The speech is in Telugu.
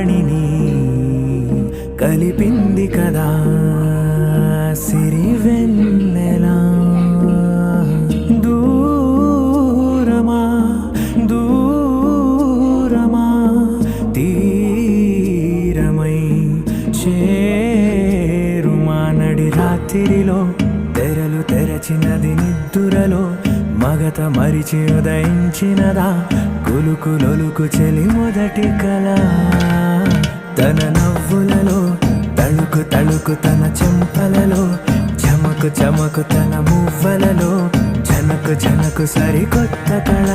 వాణిని కలిపింది కదా సిరి వెన్నెలా. దూరమా దూరమా తీరమై చేరుమా నడి రాత్రిలో తెరలు తెరచినది నిద్దురలో మగత మరిచి ఉదయించినదా కులుకులొలుకు చెలి మొదటి కళ. తన నవ్వులలో తళుకు తళుకు తన చెంపలలో చమకు చమకు తన మువ్వలలో జనకు జనకు సరికొత్త కళ.